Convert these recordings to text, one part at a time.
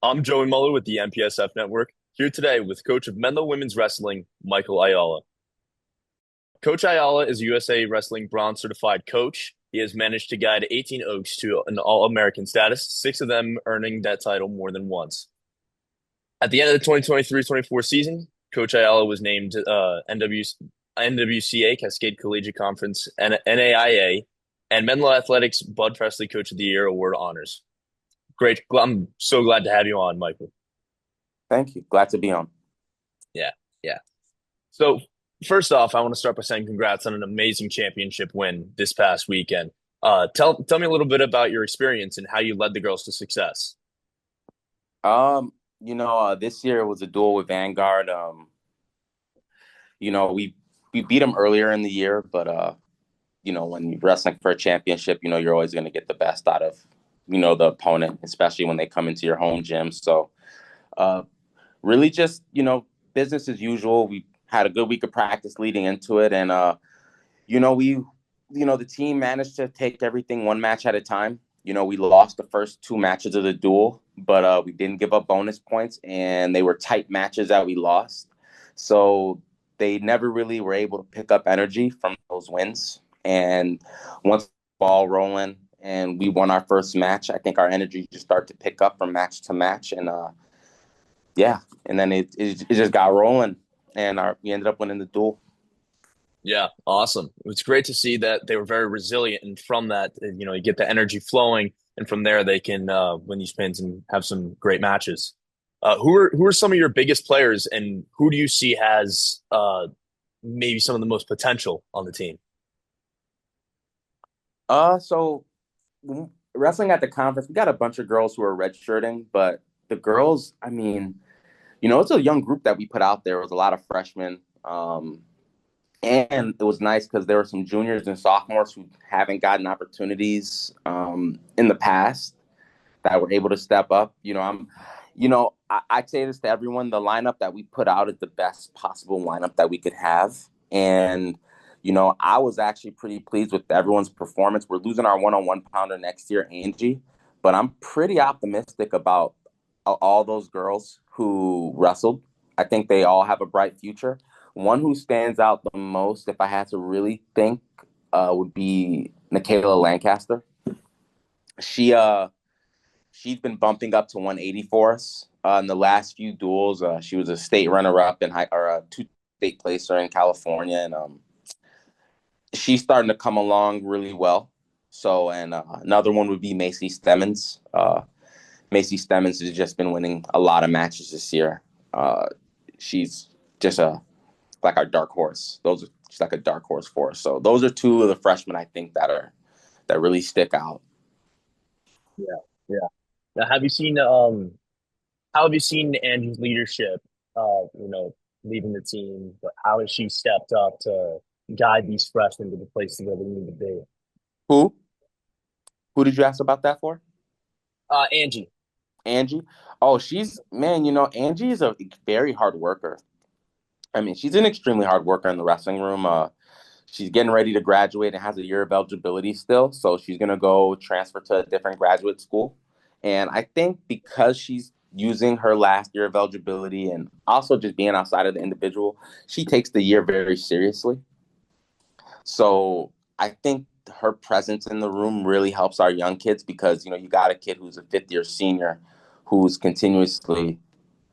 I'm Joey Mueller with the MPSF Network, here today with coach of Menlo Women's Wrestling, Michael Ayala. Coach Ayala is a USA Wrestling Bronze certified coach. He has managed to guide 18 Oaks to an All-American status, six of them earning that title more than once. At the end of the 2023-24 season, Coach Ayala was named NWCA Cascade Collegiate Conference and NAIA and Menlo Athletics Bud Presley Coach of the Year Award honors. Great. I'm so glad to have you on, Michael. Thank you. Glad to be on. Yeah, yeah. So first off, I want to start by saying congrats on an amazing championship win this past weekend. Tell me a little bit about your experience and how you led the girls to success. This year it was a duel with Vanguard. We beat them earlier in the year, but when you're wrestling for a championship, you're always going to get the best out of, the opponent, especially when they come into your home gym. So, really just, business as usual. We had a good week of practice leading into it, and the team managed to take everything one match at a time. We lost the first two matches of the duel, but we didn't give up bonus points, and they were tight matches that we lost. So they never really were able to pick up energy from those wins. And once the ball rolling and we won our first match, I think our energy just started to pick up from match to match. And and then it just got rolling, and we ended up winning the duel. Yeah, awesome. It's great to see that they were very resilient, and from that, you get the energy flowing, and from there they can win these pins and have some great matches. Who are some of your biggest players, and who do you see has maybe some of the most potential on the team? So wrestling at the conference, we got a bunch of girls who are redshirting, but the girls, I mean, it's a young group that we put out there. It was a lot of freshmen. And it was nice because there were some juniors and sophomores who haven't gotten opportunities in the past that were able to step up. I say this to everyone: the lineup that we put out is the best possible lineup that we could have, and I was actually pretty pleased with everyone's performance. We're losing our one-on-one pounder next year, Angie, but I'm pretty optimistic about all those girls who wrestled. I think they all have a bright future. One who stands out the most, if I had to really think, would be Nikayla Lancaster. She's been bumping up to 180 for us. In the last few duels, she was a state runner-up or a two-state placer in California, and she's starting to come along really well. So, and another one would be Macy Stemmons. Macy Stemmons has just been winning a lot of matches this year. She's just like our dark horse. She's like a dark horse for us. So those are two of the freshmen I think that really stick out. Yeah, yeah. Now, how have you seen Angie's leadership? Leading the team, but how has she stepped up to guide these freshmen to the place where they need to be? Who? Who did you ask about that for? Angie. Angie. Oh, Angie is a very hard worker. I mean, she's an extremely hard worker in the wrestling room. She's getting ready to graduate and has a year of eligibility still. So she's going to go transfer to a different graduate school. And I think because she's using her last year of eligibility and also just being outside of the individual, she takes the year very seriously. So I think her presence in the room really helps our young kids because, you got a kid who's a fifth year senior who's continuously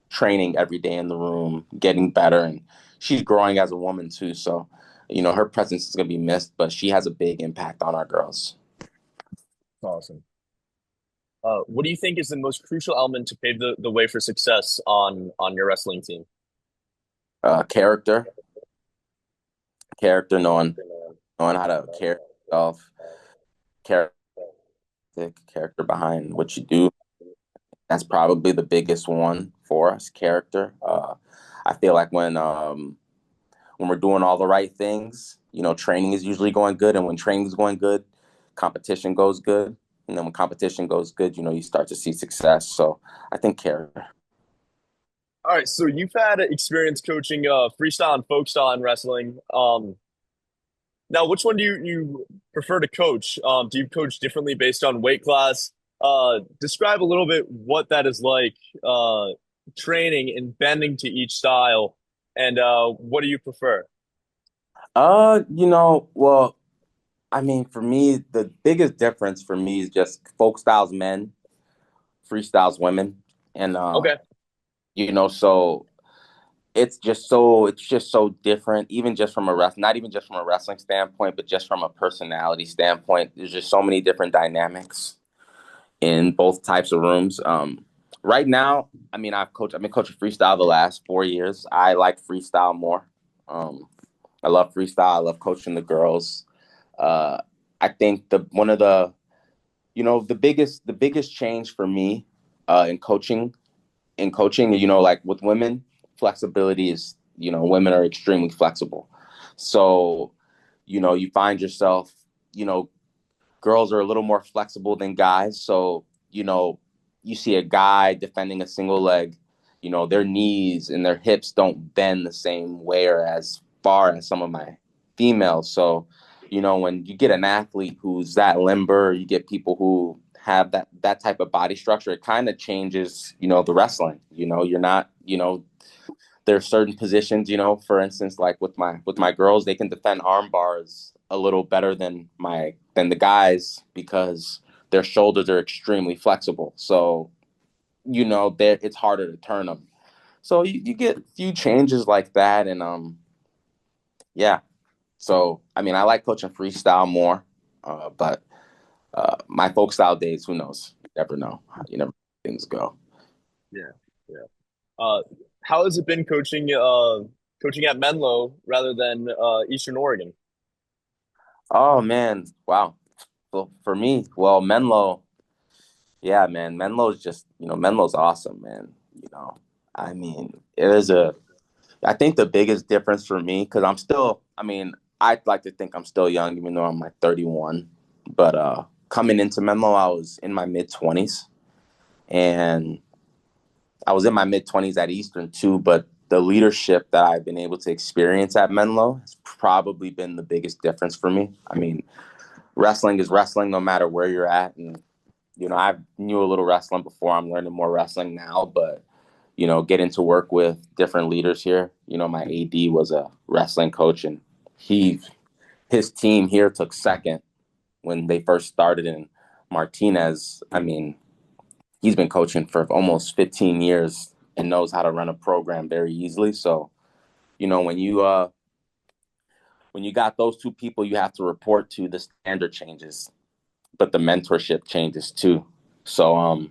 training every day in the room, getting better. And she's growing as a woman too. So, her presence is going to be missed, but she has a big impact on our girls. Awesome. What do you think is the most crucial element to pave the way for success on your wrestling team? Character, knowing how to carry yourself, character behind what you do. That's probably the biggest one for us, character. I feel like when we're doing all the right things, training is usually going good. And when training is going good, competition goes good. And then when competition goes good, you start to see success. So I think character. All right, so you've had experience coaching freestyle and folk style in wrestling. Now, which one do you prefer to coach? Do you coach differently based on weight class? Describe a little bit what that is like, training and bending to each style, and what do you prefer? Well, I mean, for me, the biggest difference for me is just folk styles men, freestyles women, and Okay. so it's just so different, even just from not even just from a wrestling standpoint, but just from a personality standpoint. There's just so many different dynamics in both types of rooms. Right now, I mean, I've been coaching freestyle the last 4 years. I like freestyle more. Um, I love freestyle. I love coaching the girls. Uh, I think the one of the biggest change for me in coaching, like with women, flexibility is, women are extremely flexible. So, you find yourself, you know, girls are a little more flexible than guys. So, you see a guy defending a single leg, their knees and their hips don't bend the same way or as far as some of my females. So, when you get an athlete who's that limber, you get people who have that type of body structure, it kind of changes, the wrestling. You're not, there are certain positions, for instance, like with my girls, they can defend arm bars a little better than the guys because their shoulders are extremely flexible. So, it's harder to turn them. So you get a few changes like that. And yeah. So I mean I like coaching freestyle more. But my folk style days, who knows? You never know. You never know how things go. Yeah. Yeah. Uh, how has it been coaching at Menlo rather than Eastern Oregon? Oh man, wow. Well, for me, well, Menlo, yeah, man, Menlo's just, Menlo's awesome, man. I mean, I think the biggest difference for me, because I mean, I'd like to think I'm still young, even though I'm like 31. But coming into Menlo, I was in my mid 20s, and I was in my mid 20s at Eastern too. But the leadership that I've been able to experience at Menlo has probably been the biggest difference for me. I mean, wrestling is wrestling no matter where you're at, and I knew a little wrestling before. I'm learning more wrestling now, but getting to work with different leaders here. My AD was a wrestling coach, and he his team here took second when they first started. And Martinez, I mean, he's been coaching for almost 15 years and knows how to run a program very easily. So, you know, when you uh when you got those two people you have to report to, the standard changes, but the mentorship changes too. So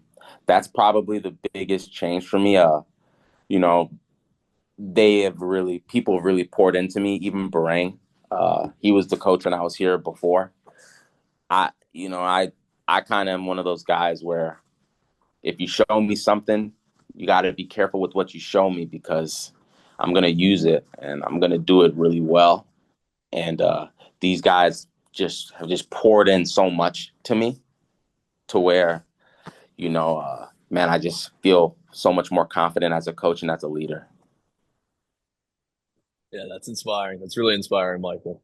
that's probably the biggest change for me. You know, people have really poured into me, even Barang. He was the coach when I was here before. I you know, I kind of am one of those guys where if you show me something, you got to be careful with what you show me because I'm going to use it and I'm going to do it really well. And these guys just have just poured in so much to me to where, man, I just feel so much more confident as a coach and as a leader. Yeah, that's inspiring. That's really inspiring, Michael.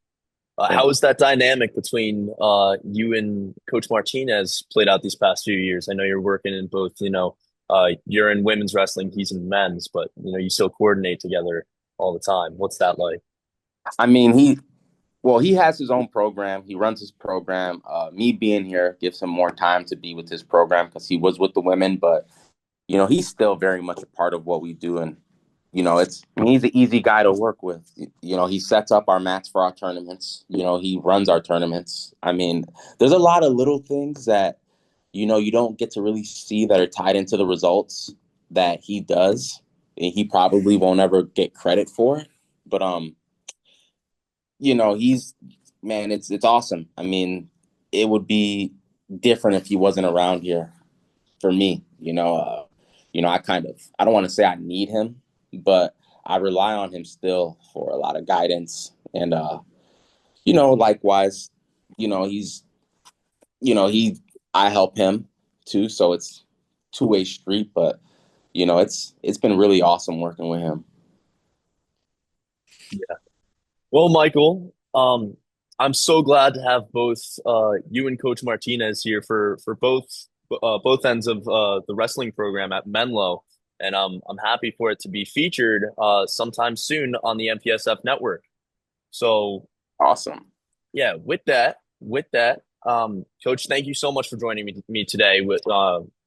How Thank you. has that dynamic between you and Coach Martinez played out these past few years? I know you're working in both, you're in women's wrestling, he's in men's, but you still coordinate together all the time. What's that like? I mean, he has his own program. He runs his program. Me being here gives him more time to be with his program because he was with the women, but he's still very much a part of what we do. And, he's an easy guy to work with. He sets up our mats for our tournaments. He runs our tournaments. I mean, there's a lot of little things that, you don't get to really see that are tied into the results that he does. And he probably won't ever get credit for it. But, he's, man, it's awesome. I mean, it would be different if he wasn't around here for me. I don't want to say I need him, but I rely on him still for a lot of guidance. And, likewise, he's, he, I help him too. So it's two-way street, but it's been really awesome working with him. Well, Michael, I'm so glad to have both you and Coach Martinez here for both both ends of the wrestling program at Menlo, and I'm happy for it to be featured sometime soon on the MPSF network. So Awesome. yeah, with that, Coach, thank you so much for joining me today with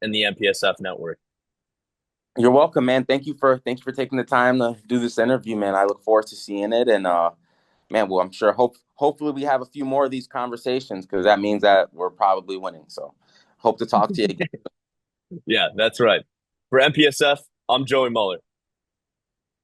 in the MPSF network. You're welcome, man. Thank you for taking the time to do this interview, man. I look forward to seeing it, and man, well, I'm sure hopefully we have a few more of these conversations because that means that we're probably winning. So, hope to talk to you again. Yeah, that's right. For MPSF, I'm Joey Mueller.